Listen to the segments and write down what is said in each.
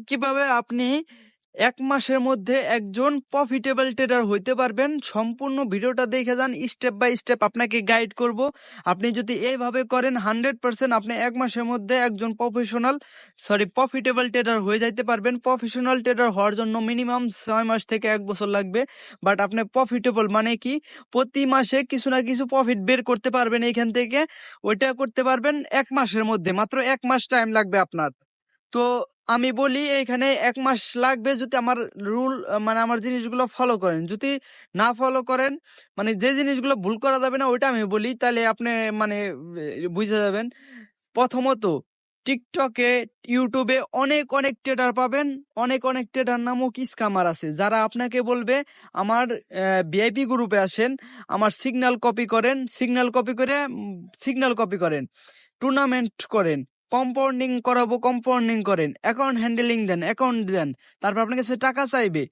কিভাবে আপনি 1 মাসের মধ্যে একজন প্রফিটেবল ট্রেডার হইতে পারবেন। সম্পূর্ণ ভিডিওটা দেখে যান, স্টেপ বাই স্টেপ আপনাকে গাইড করব। আপনি যদি এইভাবে করেন 100% আপনি 1 মাসের মধ্যে একজন প্রফিটেবল ট্রেডার হয়ে যাইতে পারবেন। প্রফেশনাল ট্রেডার হওয়ার জন্য মিনিমাম 6 মাস থেকে 1 বছর লাগবে। বাট আপনি প্রফিটেবল মানে কি, প্রতি মাসে কিছু না কিছু প্রফিট বের করতে পারবেন এইখান থেকে। ওইটা করতে পারবেন 1 মাসের মধ্যে, মাত্র 1 মাস টাইম লাগবে আপনার। তো আমি বলি এখানে 1 মাস লাগবে যদি আমার রুল মানে আমার জিনিসগুলো ফলো করেন। যদি না ফলো করেন, মানে যে জিনিসগুলো ভুল করা যাবে না ওইটা আমি বলি, তাহলে আপনি মানে বুঝে যাবেন। প্রথমত, টিকটকে, ইউটিউবে অনেক অনেক ট্রেডার পাবেন। অনেক অনেক ট্রেডার নামক স্ক্যামার আছে, যারা আপনাকে বলবে আমার ভিআইপি গ্রুপে আসেন, আমার সিগন্যাল কপি করেন, সিগন্যাল কপি করেন, টুর্নামেন্ট করেন, কম্পাউন্ডিং করাবো, কম্পাউন্ডিং করেন, অ্যাকাউন্ট হ্যান্ডেলিং দেন, অ্যাকাউন্ট দেন, তারপর আপনার কাছে টাকা চাইবে।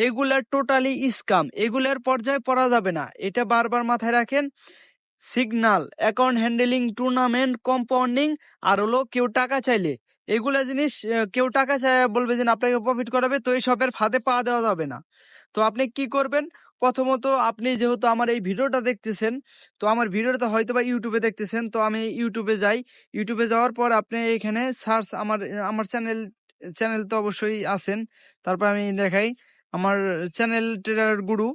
এগুলা টোটালি স্ক্যাম, এগুলার পর্যায়ে পড়া যাবে না, এটা বারবার মাথায় রাখেন। Signal, account handling, tournament, compounding, আর হলো কেউ টাকা চাইলে, এগুলা জিনিস কেউ টাকা চাই বলবে যে আপনাকে প্রফিট করাবে, তো এইসবের ফাঁদে পা দেওয়া যাবে না। তো আপনি কি করবেন, প্রথমত আপনি যেহেতু আমার এই ভিডিওটা দেখতেছেন, তো আমার ভিডিওটা হয়তো বা ইউটিউবে দেখতেছেন, তো আমি ইউটিউবে যাই। ইউটিউবে যাওয়ার পর আপনি এখানে সার্চ, আমার চ্যানেল তো অবশ্যই আছেন। তারপর আমি দেখাই আমার চ্যানেল ট্রেডার গুরু।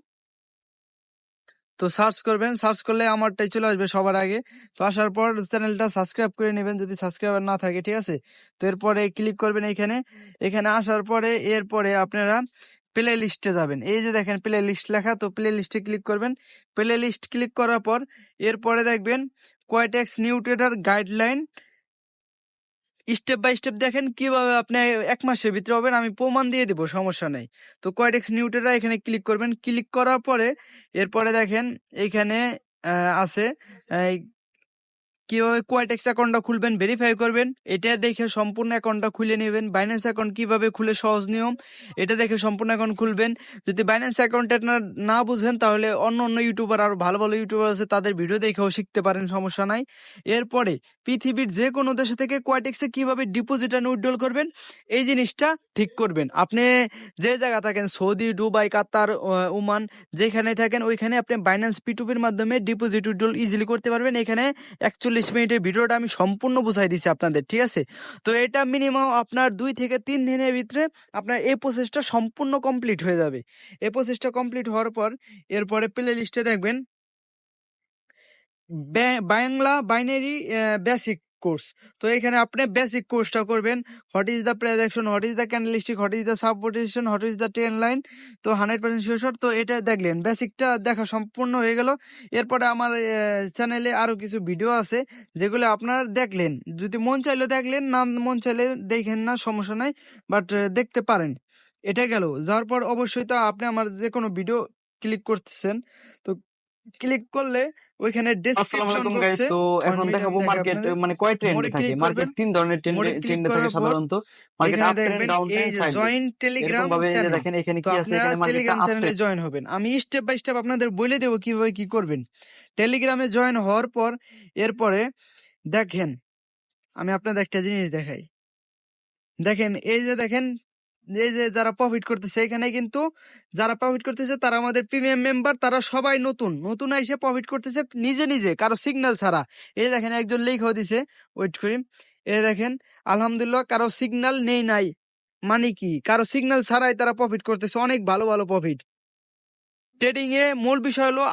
তো সার্চ করবেন, সার্চ করলে আমারটাই চলে আসবে সবার আগে। তো আসার পর চ্যানেলটা সাবস্ক্রাইব করে নেবেন যদি সাবস্ক্রাইবার না থাকে, ঠিক আছে। তো এরপরে ক্লিক করবেন এখানে আসার পরে এরপরে আপনারা প্লে লিস্টে যাবেন। এই যে দেখেন প্লে লিস্ট লেখা, তো প্লে লিস্টে ক্লিক করবেন। প্লে লিস্ট ক্লিক করার পর এরপরে দেখবেন Quotex new trader guideline, step by step দেখেন কিভাবে আপনি 1 মাসের ভিতরে হবেন, আমি প্রমাণ দিয়ে দিব, সমস্যা নেই। তো কোয়াইটেক্স নিউটেরা এখানে ক্লিক করবেন। ক্লিক করার পরে এরপরে দেখেন এইখানে আছে কিভাবে কোয়াইটেক্স অ্যাকাউন্টটা খুলবেন, ভেরিফাই করবেন, এটা দেখে সম্পূর্ণ অ্যাকাউন্টটা খুলে নেবেন। বাইন্যান্স অ্যাকাউন্ট কিভাবে খুলে সহজ নিয়ম, এটা দেখে সম্পূর্ণ অ্যাকাউন্ট খুলবেন। যদি বাইন্যান্স অ্যাকাউন্ট না বুঝেন তাহলে অন্য অন্য ইউটিউবার, আরো ভালো ভালো ইউটিউবার আছে, তাদের ভিডিও দেখেও শিখতে পারেন, সমস্যা নাই। এরপরে পৃথিবীর যে কোনো দেশে থেকে কোয়াইটেক্সে কিভাবে ডিপোজিট এন্ড উইথড্রল করবেন, এই জিনিসটা ঠিক করবেন। আপনি যে জায়গা থাকেন, সৌদি, দুবাই, কাতার, ওমান, যেখানে থাকেন ওইখানে আপনি বাইন্যান্স P2P-র মাধ্যমে ডিপোজিট উইথড্রল ইজিলি করতে পারবেন। এখানে 41 মিনিটের ভিডিওটা আমি সম্পূর্ণ বুঝাই দিচ্ছি আপনাদের, ঠিক আছে। তো এটা মিনিমাম আপনার 2 থেকে 3 দিনের ভিতরে আপনার এই প্রসেসটা সম্পূর্ণ কমপ্লিট হয়ে যাবে। এই প্রসেসটা কমপ্লিট হওয়ার পর এরপরে প্লে লিস্টে দেখবেন বাংলা বাইনারি বেসিক কোর্স। তো এখানে আপনি বেসিক কোর্সটা করবেন। What is the prediction, what is the candlestick, what is the supposition, what is the trend line. তো 100% শিওর। তো এটা দেখলেন, বেসিকটা দেখা সম্পূর্ণ হয়ে গেল। এরপরে আমার চ্যানেলে আরো কিছু ভিডিও আছে যেগুলো আপনার দেখলেন, যদি মন চাইলে দেখলেন, না মন চাইলে দেখেন না, সমস্যা নাই, বাট দেখতে পারেন। এটা গেল, যাওয়ার পর অবশ্যই তো আপনি আমার যে কোনো ভিডিও ক্লিক করতেছেন, তো ক্লিক করলে ওইখানে আসসালামু ডেসক্রিপশন আলাইকুম গাইস। বক্সে তো এখন দেখাবো মার্কেট মানে কয় ট্রেন্ডে থাকে। মার্কেট 3 ধরনের মোড়ে ক্লিক ট্রেন্ডে থাকে করার পর সাধারণত। মার্কেট এখানে আপ ট্রেন্ড, দেখবেন ডাউন এই ট্রেন্ড, যে সাইডওয়েজ। জয়েন এরকম টেলিগ্রাম ভাবে এই যে চ্যানেল। দেখেন এখানে তো কি আছে, আপনারা এখানে মার্কেটটা টেলিগ্রাম আপ চ্যানেলে ট্রেন্ড। জয়েন হবেন, আমি স্টেপ বাই স্টেপ আপনাদের বলে দেবো কিভাবে কি করবেন। টেলিগ্রামে জয়েন হওয়ার পর এরপরে দেখেন আমি আপনাদের একটা জিনিস দেখাই। দেখেন এই যে দেখেন এই যে যারা প্রফিট করতেছে, এখানে কিন্তু যারা প্রফিট করতেছে তারা আমাদের প্রিমিয়াম মেম্বার, তারা সবাই নতুন নতুন এসে প্রফিট করতেছে নিজে নিজে, কারো সিগন্যাল ছাড়া। এই দেখেন একজন লেখাও দিছে, ওয়েট করি, এই দেখেন আলহামদুলিল্লাহ কারো সিগন্যাল নেই নাই, মানে কি কারো সিগন্যাল ছাড়াই তারা প্রফিট করতেছে, অনেক ভালো ভালো প্রফিট। ট্রেডিং এ মূল বিষয় হলো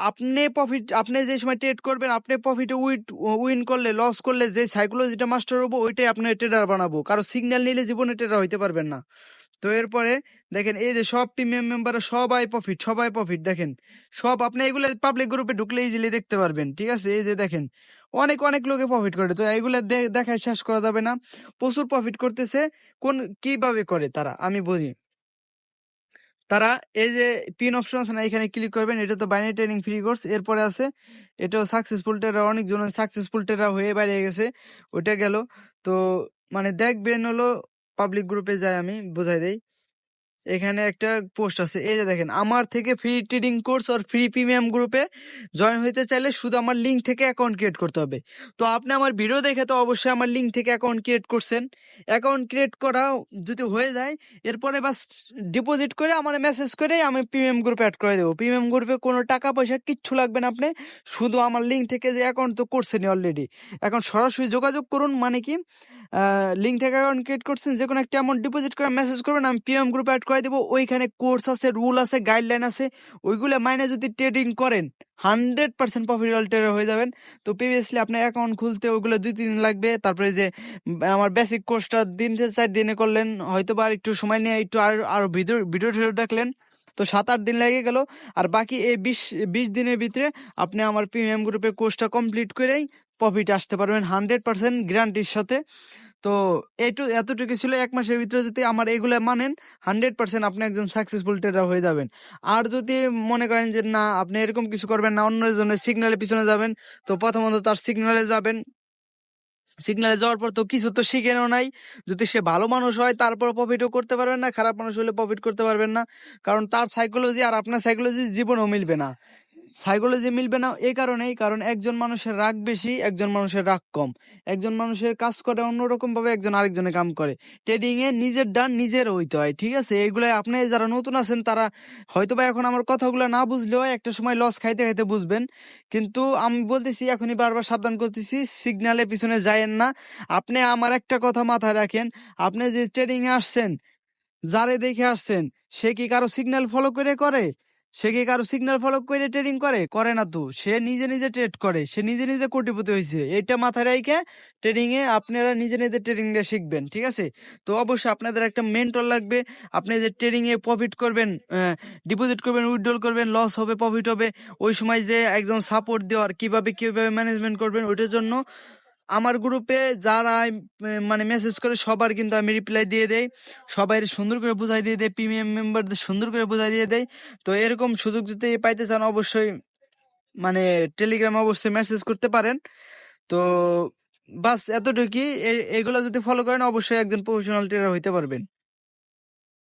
আপনি যে সময় ট্রেড করবেন, আপনি প্রফিটে উইন করলে, লস করলে যে সাইকোলজিটা মাস্টার হবো ওইটাই আপনার ট্রেডার বানাবো। কারো সিগন্যাল নিলে জীবনে ট্রেডার হইতে পারবেন না। তো এরপরে দেখেন এই যে সব প্রিমিয়াম মেম্বার সবাই প্রফিট দেখেন সব। আপনি এগুলো পাবলিক গ্রুপে ঢুকলে ইজিলি দেখতে পারবেন, ঠিক আছে। এই যে দেখেন অনেক অনেক লোকে প্রফিট করে, তো এগুলো দেখায় শেষ করা যাবে না, প্রচুর প্রফিট করতেছে। কিভাবে করে তারা আমি বুঝি। তারা এই যে পিন অপশন আছে না, এখানে ক্লিক করবেন, এটা তো বাইনারি ট্রেডিং ফ্রি কোর্স। এরপরে আছে এটাও সাকসেসফুল ট্রেডার, অনেকজন সাকসেসফুল ট্রেডার হয়ে বাইরে গেছে, ওইটা গেল। তো মানে দেখবেন হলো পাবলিক গ্রুপে যায়, আমি বোঝাই দেই। এখানে একটা পোস্ট আছে, এই যে দেখেন, আমার থেকে ফ্রি ট্রেডিং কোর্স আর ফ্রি প্রিমিয়াম গ্রুপে জয়েন হতে চাইলে শুধু আমার লিঙ্ক থেকে অ্যাকাউন্ট ক্রিয়েট করতে হবে। তো আপনি আমার ভিডিও দেখে তো অবশ্যই আমার লিঙ্ক থেকে অ্যাকাউন্ট ক্রিয়েট করছেন। অ্যাকাউন্ট ক্রিয়েট করা যদি হয়ে যায়, এরপরে বাস ডিপোজিট করে আমার মেসেজ করে আমি প্রিমিয়াম গ্রুপে অ্যাড করে দেবো। প্রিমিয়াম গ্রুপে কোনো টাকা পয়সা কিচ্ছু লাগবে না, আপনি শুধু আমার লিঙ্ক থেকে যে অ্যাকাউন্ট তো করছেনই অলরেডি, এখন সরাসরি যোগাযোগ করুন। মানে কি, লিঙ্ক থেকে অ্যাকাউন্ট ক্রিয়েট করছেন, যে কোনো একটা অ্যামাউন্ট ডিপোজিট করে মেসেজ করবেন, আমি প্রিমিয়াম গ্রুপে অ্যাড করে দেবো। ওইখানে কোর্স আছে, রুল আছে, গাইডলাইন আছে, ওইগুলো মাইনে যদি ট্রেডিং করেন 100% প্রফিটেবল ট্রেডার হয়ে যাবেন। তো প্রিভিয়াসলি আপনার অ্যাকাউন্ট খুলতে ওগুলো 2-3 দিন লাগবে। তারপরে যে আমার বেসিক কোর্সটা 3-4 দিনে করলেন, হয়তো বা একটু সময় নিয়ে একটু আরো ভিডিও দেখলেন, তো 7-8 দিন লেগে গেল। আর বাকি এই 20 দিনের ভিতরে আপনি আমার প্রিমিয়াম গ্রুপের কোর্সটা কমপ্লিট করেই প্রফিট আসতে পারবেন 100% গ্যারান্টির সাথে। তো এতটুকু ছিল, 1 মাসের ভিতরে যদি আমার এগুলো মানেন 100% আপনি একজন সাকসেসফুল ট্রেডার হয়ে যাবেন। আর যদি মনে করেন যে না, আপনি এরকম কিছু করবেন না, অন্যের জন্য সিগন্যালের পিছনে যাবেন, তো প্রথমত তার সিগন্যালে যাবেন। সিগন্যালে যাওয়ার পর তো কিছু তো শিখেনও নাই। যদি সে ভালো মানুষ হয় তারপর প্রফিটও করতে পারবেন না, খারাপ মানুষ হলে প্রফিট করতে পারবেন না। কারণ তার সাইকোলজি আর আপনার সাইকোলজি জীবনেও মিলবে না। সাইকোলজি মিলবে না এই কারণেই, কারণ একজন মানুষের রাগ বেশি, একজন মানুষের রাগ কম। একজন মানুষের কাজ করে অন্যরকম ভাবে, একজন আরেকজনের কাম করে। ট্রেডিং এ নিজের ডান নিজের হইতে হয়, ঠিক আছে? এগুলো আপনি যারা নতুন আছেন তারা হয়তোবা এখন আমার কথাগুলো না বুঝলেও একটা সময় লস খাইতে খাইতে বুঝবেন। কিন্তু আমি বলতেছি, এখনই বারবার সাবধান করতেছি, সিগন্যালের পিছনে যায়েন না। আপনি আমার একটা কথা মাথায় রাখেন, আপনি যে ট্রেডিং এ আসছেন, যারে দেখে আসছেন, সে কি কারো সিগন্যাল ফলো করে? সে কি কারো সিগন্যাল ফলো করে ট্রেডিং করে না তো। সে নিজে নিজে ট্রেড করে, সে নিজে নিজে কোটিপতি হয়েছে। এটা মাথায় রেখে ট্রেডিং এ আপনারা নিজে নিজে ট্রেডিংটা শিখবেন, ঠিক আছে? তো অবশ্যই আপনাদের একটা মেন্টর লাগবে। আপনি যে ট্রেডিং এ প্রফিট করবেন, ডিপোজিট করবেন, উইথড্রল করবেন, লস হবে, প্রফিট হবে, ওই সময় যে একজন সাপোর্ট দেওয়ার কিভাবে ম্যানেজমেন্ট করবেন, ওইটার জন্য আমার গ্রুপে যারা মানে মেসেজ করে সবার কিন্তু আমি রিপ্লাই দিয়ে দেই, সবাই সুন্দর করে বুঝাই দিয়ে দেয়, প্রিমিয়াম মেম্বারদের সুন্দর করে বুঝাই দিয়ে দেয়। তো এরকম সুযোগ যদি পাইতে চান অবশ্যই মানে টেলিগ্রামে অবশ্যই মেসেজ করতে পারেন। তো বাস এতটুকুই, এগুলো যদি ফলো করেন অবশ্যই একজন প্রফেশনাল ট্রেডার হইতে পারবেন।